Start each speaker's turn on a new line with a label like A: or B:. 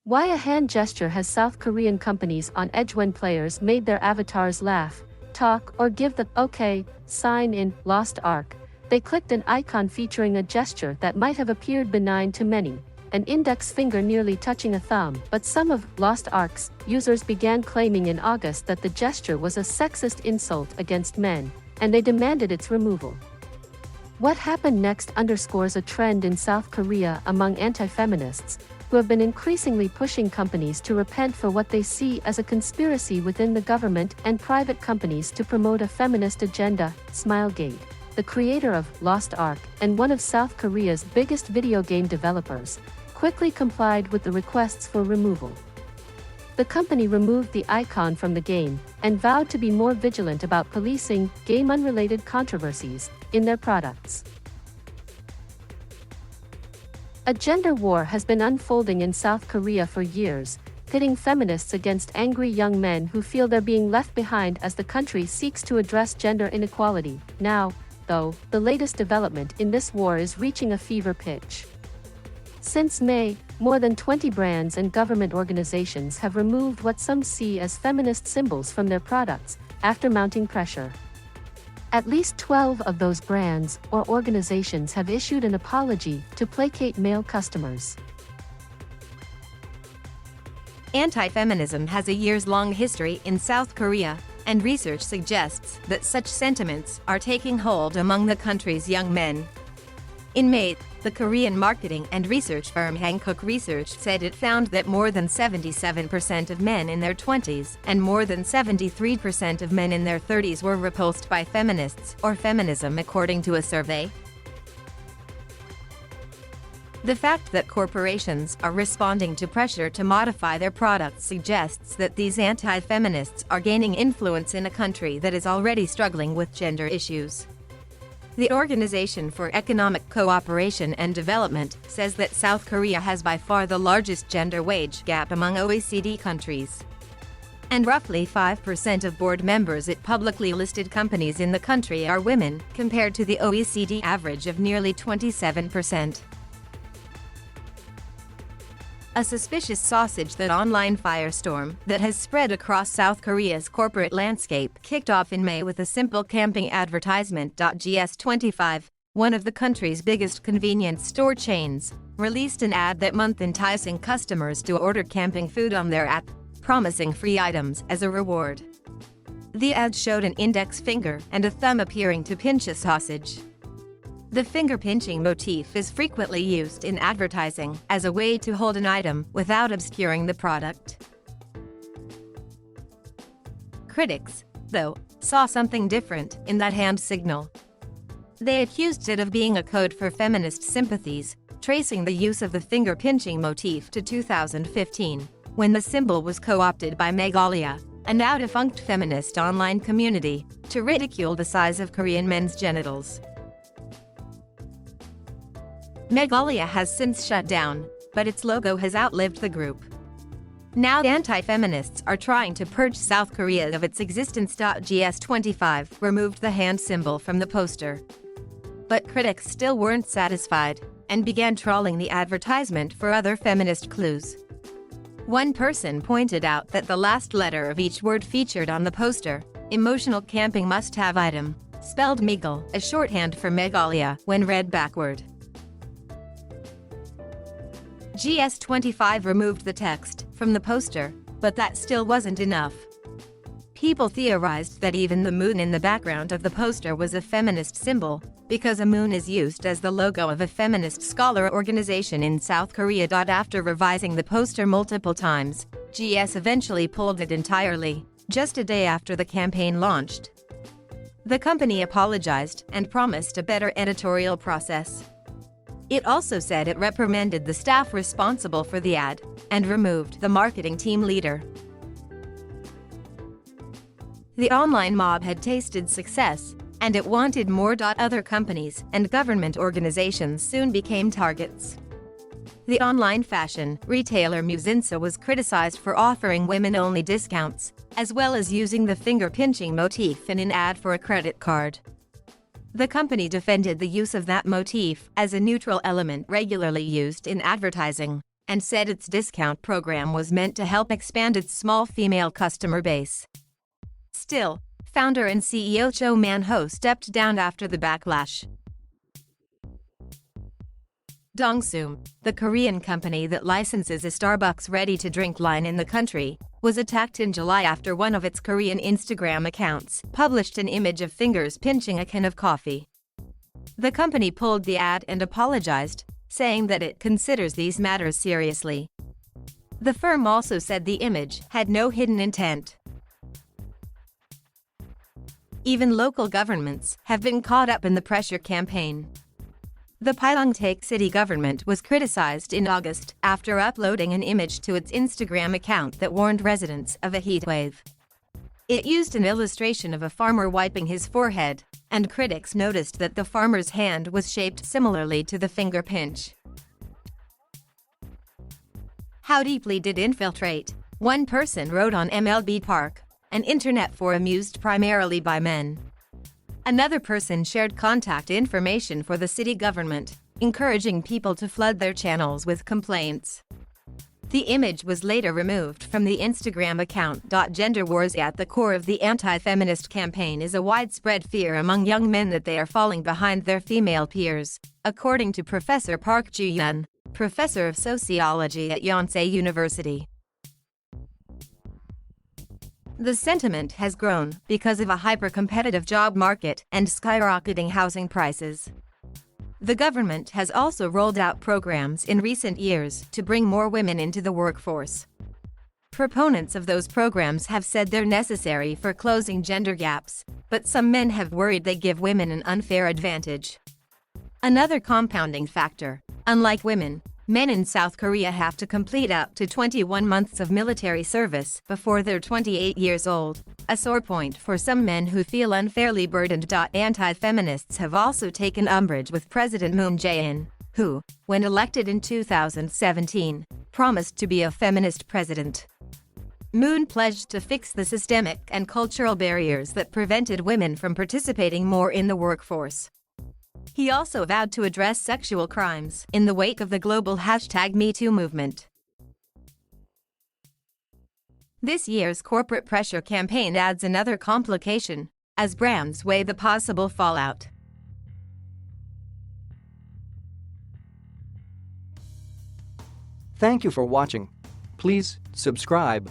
A: Why a hand gesture has South Korean companies on edge when players made their avatars laugh, talk, or give the "okay" sign in Lost Ark. They clicked an icon featuring a gesture that might have appeared benign to many, an index finger nearly touching a thumb, but some of Lost Ark's users began claiming in August that the gesture was a sexist insult against men, and they demanded its removal. What happened next underscores a trend in South Korea among anti-feminists, who have been increasingly pushing companies to repent for what they see as a conspiracy within the government and private companies to promote a feminist agenda. Smilegate, the creator of Lost Ark and one of South Korea's biggest video game developers, quickly complied with the requests for removal. The company removed the icon from the game and vowed to be more vigilant about policing game-unrelated controversies in their products. A gender war has been unfolding in South Korea for years, pitting feminists against angry young men who feel they're being left behind as the country seeks to address gender inequality. Now, though, the latest development in this war is reaching a fever pitch. Since May, more than 20 brands and government organizations have removed what some see as feminist symbols from their products, after mounting pressure. At least 12 of those brands or organizations have issued an apology to placate male customers.
B: Anti-feminism has a years-long history in South Korea, and research suggests that such sentiments are taking hold among the country's young men. In May, the Korean marketing and research firm Hankook Research said it found that more than 77% of men in their 20s and more than 73% of men in their 30s were repulsed by feminists or feminism, according to a survey. The fact that corporations are responding to pressure to modify their products suggests that these anti-feminists are gaining influence in a country that is already struggling with gender issues. The Organization for Economic Cooperation and Development says that South Korea has by far the largest gender wage gap among OECD countries. And roughly 5% of board members at publicly listed companies in the country are women, compared to the OECD average of nearly 27%. A suspicious sausage that online firestorm that has spread across South Korea's corporate landscape kicked off in May with a simple camping advertisement. GS25, one of the country's biggest convenience store chains, released an ad that month enticing customers to order camping food on their app, promising free items as a reward. The ad showed an index finger and a thumb appearing to pinch a sausage. The finger-pinching motif is frequently used in advertising as a way to hold an item without obscuring the product. Critics, though, saw something different in that hand signal. They accused it of being a code for feminist sympathies, tracing the use of the finger-pinching motif to 2015, when the symbol was co-opted by Meghalaya, a now-defunct feminist online community, to ridicule the size of Korean men's genitals. Meghalaya has since shut down, but its logo has outlived the group. Now anti-feminists are trying to purge South Korea of its existence. GS25 removed the hand symbol from the poster. But critics still weren't satisfied, and began trawling the advertisement for other feminist clues. One person pointed out that the last letter of each word featured on the poster, emotional camping must-have item, spelled Megal, a shorthand for Meghalaya, when read backward. GS25 removed the text from the poster, but that still wasn't enough. People theorized that even the moon in the background of the poster was a feminist symbol, because a moon is used as the logo of a feminist scholar organization in South Korea. After revising the poster multiple times, GS eventually pulled it entirely, just a day after the campaign launched. The company apologized and promised a better editorial process. It also said it reprimanded the staff responsible for the ad and removed the marketing team leader. The online mob had tasted success, and it wanted more. Other companies and government organizations soon became targets. The online fashion retailer Musinsa was criticized for offering women-only discounts, as well as using the finger-pinching motif in an ad for a credit card. The company defended the use of that motif as a neutral element regularly used in advertising, and said its discount program was meant to help expand its small female customer base. Still, founder and CEO Cho Man-ho stepped down after the backlash. Dongsuum, the Korean company that licenses a Starbucks ready-to-drink line in the country, was attacked in July after one of its Korean Instagram accounts published an image of fingers pinching a can of coffee. The company pulled the ad and apologized, saying that it considers these matters seriously. The firm also said the image had no hidden intent. Even local governments have been caught up in the pressure campaign. The Pyeongtaek city government was criticized in August after uploading an image to its Instagram account that warned residents of a heat wave. It used an illustration of a farmer wiping his forehead, and critics noticed that the farmer's hand was shaped similarly to the finger pinch. How deeply did infiltrate? One person wrote on MLB Park, an internet forum used primarily by men. Another person shared contact information for the city government, encouraging people to flood their channels with complaints. The image was later removed from the Instagram account. Gender wars. At the core of the anti-feminist campaign is a widespread fear among young men that they are falling behind their female peers, according to Professor Park Ju-yeon, professor of sociology at Yonsei University. The sentiment has grown because of a hyper-competitive job market and skyrocketing housing prices. The government has also rolled out programs in recent years to bring more women into the workforce. Proponents of those programs have said they're necessary for closing gender gaps, but some men have worried they give women an unfair advantage. Another compounding factor: unlike women, men in South Korea have to complete up to 21 months of military service before they're 28 years old, a sore point for some men who feel unfairly burdened. Anti-feminists have also taken umbrage with President Moon Jae-in, who, when elected in 2017, promised to be a feminist president. Moon pledged to fix the systemic and cultural barriers that prevented women from participating more in the workforce. He also vowed to address sexual crimes in the wake of the global #MeToo movement. This year's corporate pressure campaign adds another complication, as brands weigh the possible fallout.
C: Thank you for watching. Please subscribe.